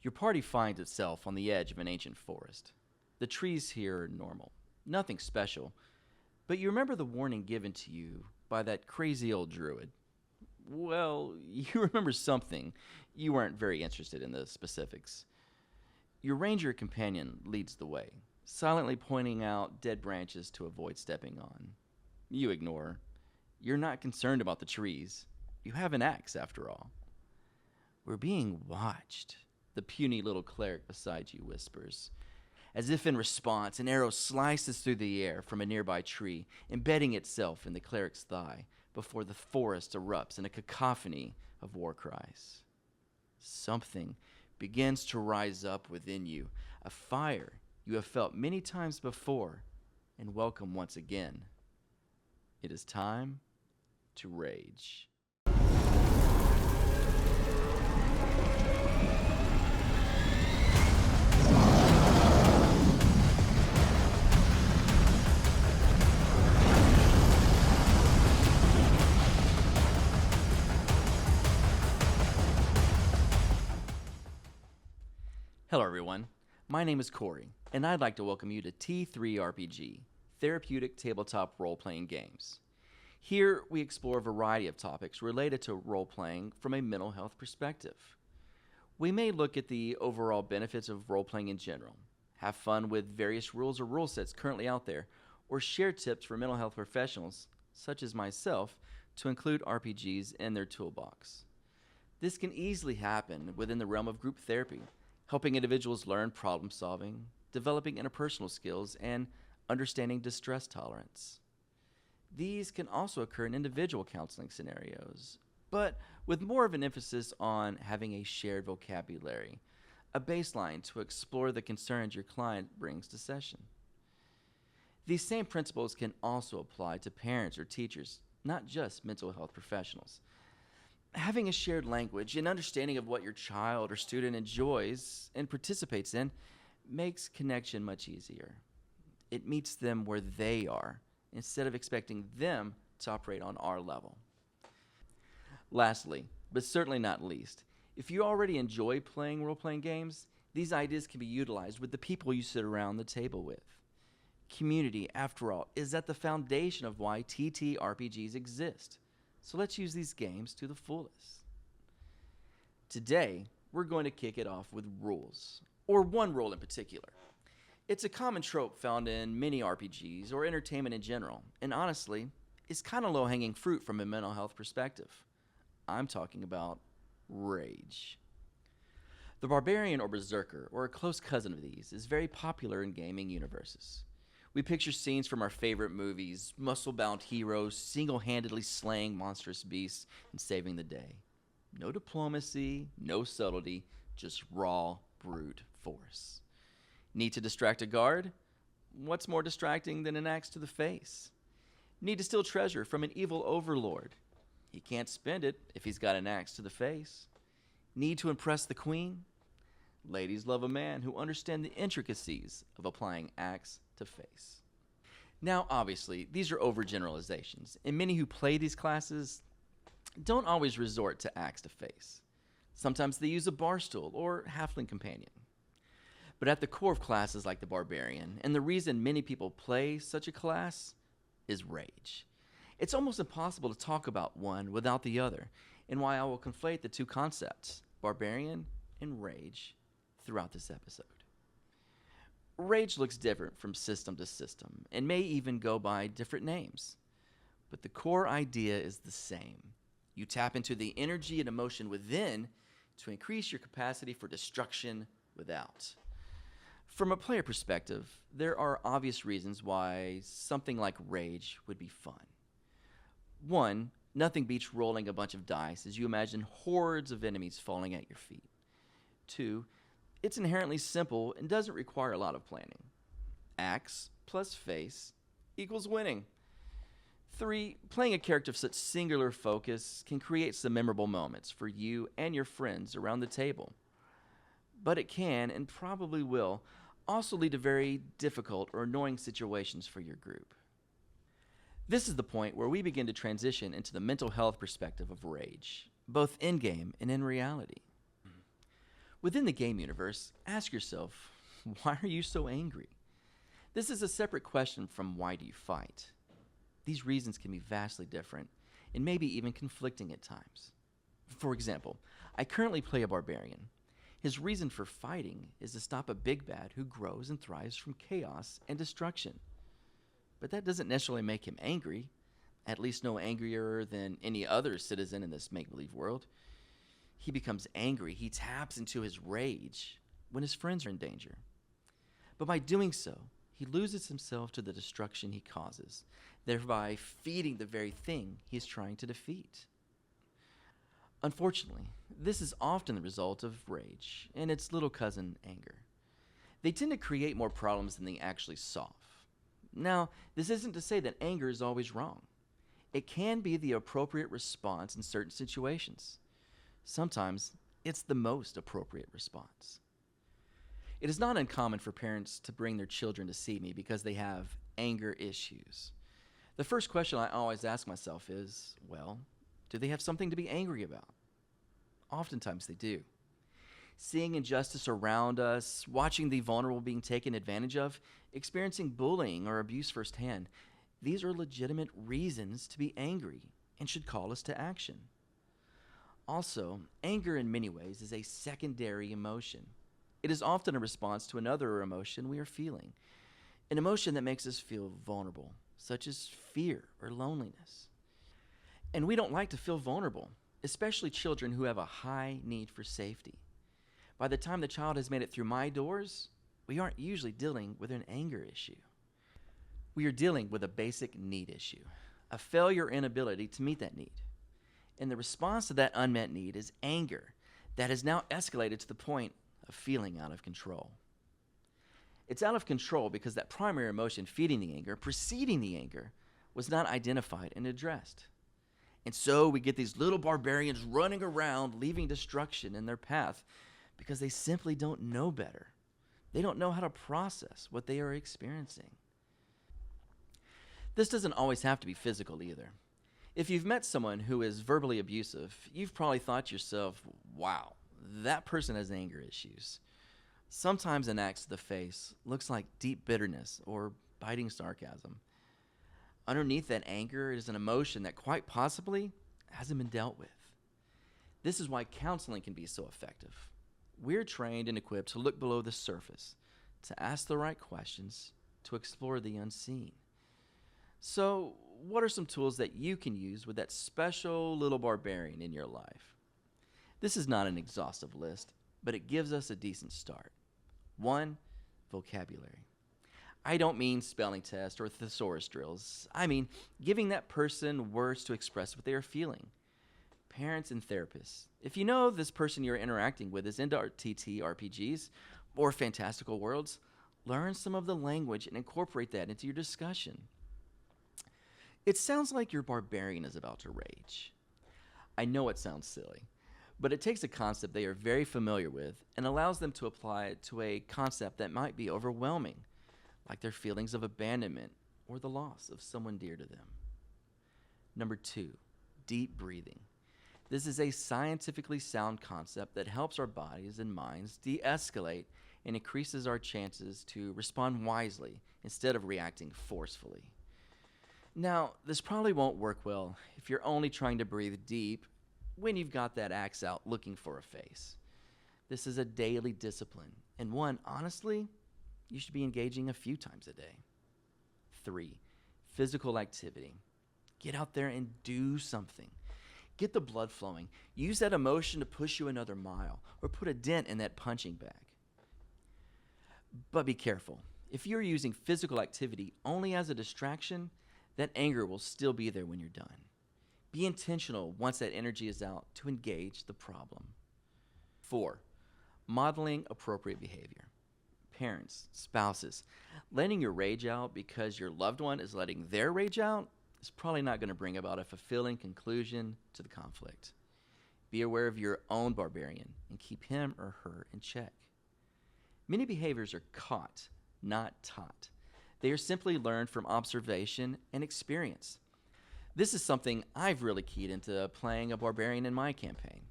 Your party finds itself on the edge of an ancient forest. The trees here are normal, nothing special, but you remember the warning given to you by that crazy old druid. Well, you remember something. You weren't very interested in the specifics. Your ranger companion leads the way, silently pointing out dead branches to avoid stepping on. You ignore. You're not concerned about the trees. You have an axe, after all. We're being watched, the puny little cleric beside you whispers. As if in response, an arrow slices through the air from a nearby tree, embedding itself in the cleric's thigh before the forest erupts in a cacophony of war cries. Something begins to rise up within you, a fire you have felt many times before and welcome once again. It is time to rage. Hello everyone, my name is Corey, and I'd like to welcome you to T3RPG, Therapeutic TableTop Role-Playing Games. Here, we explore a variety of topics related to role-playing from a mental health perspective. We may look at the overall benefits of role-playing in general, have fun with various rules or rule sets currently out there, or share tips for mental health professionals, such as myself, to include RPGs in their toolbox. This can easily happen within the realm of group therapy, helping individuals learn problem solving, developing interpersonal skills, and understanding distress tolerance. These can also occur in individual counseling scenarios, but with more of an emphasis on having a shared vocabulary, a baseline to explore the concerns your client brings to session. These same principles can also apply to parents or teachers, not just mental health professionals. Having a shared language and understanding of what your child or student enjoys and participates in makes connection much easier. It meets them where they are instead of expecting them to operate on our level. Lastly, but certainly not least, if you already enjoy playing role-playing games, these ideas can be utilized with the people you sit around the table with. Community, after all, is at the foundation of why TTRPGs exist. So let's use these games to the fullest. Today, we're going to kick it off with rules, or one rule in particular. It's a common trope found in many RPGs or entertainment in general, and honestly, it's kind of low-hanging fruit from a mental health perspective. I'm talking about rage. The barbarian or berserker, or a close cousin of these, is very popular in gaming universes. We picture scenes from our favorite movies, muscle-bound heroes single-handedly slaying monstrous beasts and saving the day. No diplomacy, no subtlety, just raw, brute force. Need to distract a guard? What's more distracting than an axe to the face? Need to steal treasure from an evil overlord? He can't spend it if he's got an axe to the face. Need to impress the queen? Ladies love a man who understands the intricacies of applying axe to face. Now, obviously, these are overgeneralizations, and many who play these classes don't always resort to axe to face. Sometimes they use a bar stool or halfling companion. But at the core of classes like the barbarian, and the reason many people play such a class, is rage. It's almost impossible to talk about one without the other, and why I will conflate the two concepts, barbarian and rage, throughout this episode. Rage looks different from system to system, and may even go by different names. But the core idea is the same. You tap into the energy and emotion within to increase your capacity for destruction without. From a player perspective, there are obvious reasons why something like rage would be fun. One, nothing beats rolling a bunch of dice as you imagine hordes of enemies falling at your feet. Two, it's inherently simple and doesn't require a lot of planning. Axe plus face equals winning. 3, playing a character of such singular focus can create some memorable moments for you and your friends around the table. But it can, and probably will, also lead to very difficult or annoying situations for your group. This is the point where we begin to transition into the mental health perspective of rage, both in-game and in reality. Within the game universe, ask yourself, why are you so angry? This is a separate question from why do you fight? These reasons can be vastly different and maybe even conflicting at times. For example, I currently play a barbarian. His reason for fighting is to stop a big bad who grows and thrives from chaos and destruction. But that doesn't necessarily make him angry, at least no angrier than any other citizen in this make-believe world. He becomes angry, he taps into his rage when his friends are in danger. But by doing so, he loses himself to the destruction he causes, thereby feeding the very thing he is trying to defeat. Unfortunately, this is often the result of rage and its little cousin, anger. They tend to create more problems than they actually solve. Now, this isn't to say that anger is always wrong. It can be the appropriate response in certain situations. Sometimes, it's the most appropriate response. It is not uncommon for parents to bring their children to see me because they have anger issues. The first question I always ask myself is, well, do they have something to be angry about? Oftentimes they do. Seeing injustice around us, watching the vulnerable being taken advantage of, experiencing bullying or abuse firsthand, these are legitimate reasons to be angry and should call us to action. Also, anger in many ways is a secondary emotion. It is often a response to another emotion we are feeling, an emotion that makes us feel vulnerable, such as fear or loneliness. And we don't like to feel vulnerable, especially children who have a high need for safety. By the time the child has made it through my doors, we aren't usually dealing with an anger issue. We are dealing with a basic need issue, a failure or inability to meet that need. And the response to that unmet need is anger that has now escalated to the point of feeling out of control. It's out of control because that primary emotion feeding the anger, preceding the anger, was not identified and addressed. And so we get these little barbarians running around, leaving destruction in their path because they simply don't know better. They don't know how to process what they are experiencing. This doesn't always have to be physical either. If you've met someone who is verbally abusive, you've probably thought to yourself, wow, that person has anger issues. Sometimes an axe to the face looks like deep bitterness or biting sarcasm. Underneath that anger is an emotion that quite possibly hasn't been dealt with. This is why counseling can be so effective. We're trained and equipped to look below the surface, to ask the right questions, to explore the unseen. So, what are some tools that you can use with that special little barbarian in your life? This is not an exhaustive list, but it gives us a decent start. 1, vocabulary. I don't mean spelling tests or thesaurus drills. I mean giving that person words to express what they are feeling. Parents and therapists, if you know this person you're interacting with is into TTRPGs or fantastical worlds, learn some of the language and incorporate that into your discussion. It sounds like your barbarian is about to rage. I know it sounds silly, but it takes a concept they are very familiar with and allows them to apply it to a concept that might be overwhelming, like their feelings of abandonment or the loss of someone dear to them. Number 2, deep breathing. This is a scientifically sound concept that helps our bodies and minds de-escalate and increases our chances to respond wisely instead of reacting forcefully. Now, this probably won't work well if you're only trying to breathe deep when you've got that axe out looking for a face. This is a daily discipline, and one, honestly, you should be engaging a few times a day. 3, physical activity. Get out there and do something. Get the blood flowing. Use that emotion to push you another mile or put a dent in that punching bag. But be careful. If you're using physical activity only as a distraction, that anger will still be there when you're done. Be intentional once that energy is out to engage the problem. 4, modeling appropriate behavior. Parents, spouses, letting your rage out because your loved one is letting their rage out is probably not going to bring about a fulfilling conclusion to the conflict. Be aware of your own barbarian and keep him or her in check. Many behaviors are caught, not taught. They are simply learned from observation and experience. This is something I've really keyed into playing a barbarian in my campaign.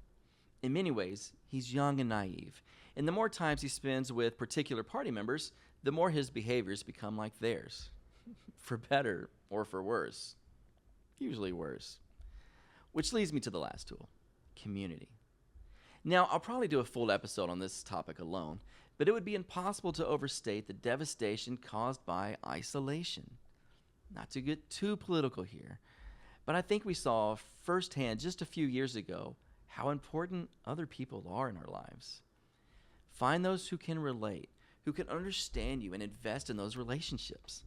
In many ways, He's young and naive, and the more times he spends with particular party members, the more his behaviors become like theirs. For better or for worse. Usually worse. Which leads me to the last tool, community. Now, I'll probably do a full episode on this topic alone, but it would be impossible to overstate the devastation caused by isolation. Not to get too political here, but I think we saw firsthand just a few years ago how important other people are in our lives. Find those who can relate, who can understand you and invest in those relationships.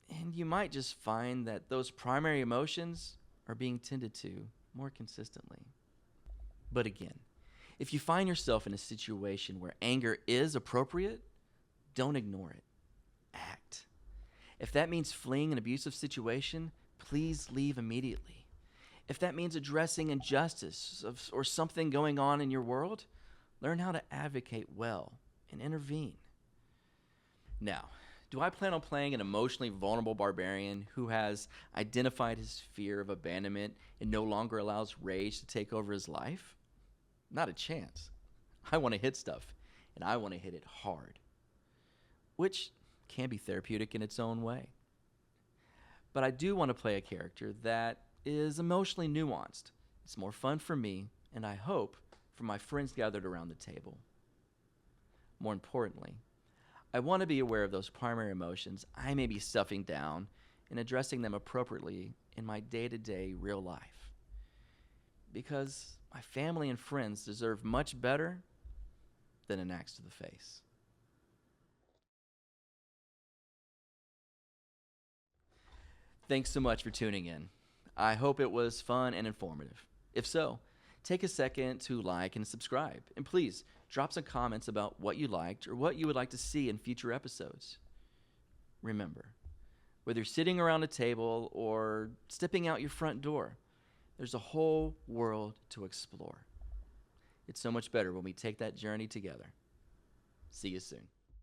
And you might just find that those primary emotions are being tended to more consistently. But again, if you find yourself in a situation where anger is appropriate, don't ignore it. Act. If that means fleeing an abusive situation, please leave immediately. If that means addressing injustice or something going on in your world, learn how to advocate well and intervene. Now, do I plan on playing an emotionally vulnerable barbarian who has identified his fear of abandonment and no longer allows rage to take over his life? Not a chance. I want to hit stuff, and I want to hit it hard, which can be therapeutic in its own way. But I do want to play a character that is emotionally nuanced. It's more fun for me, and I hope for my friends gathered around the table. More importantly, I want to be aware of those primary emotions I may be stuffing down and addressing them appropriately in my day-to-day real life. Because my family and friends deserve much better than an axe to the face. Thanks so much for tuning in. I hope it was fun and informative. If so, take a second to like and subscribe. And please, drop some comments about what you liked or what you would like to see in future episodes. Remember, whether you're sitting around a table or stepping out your front door, there's a whole world to explore. It's so much better when we take that journey together. See you soon.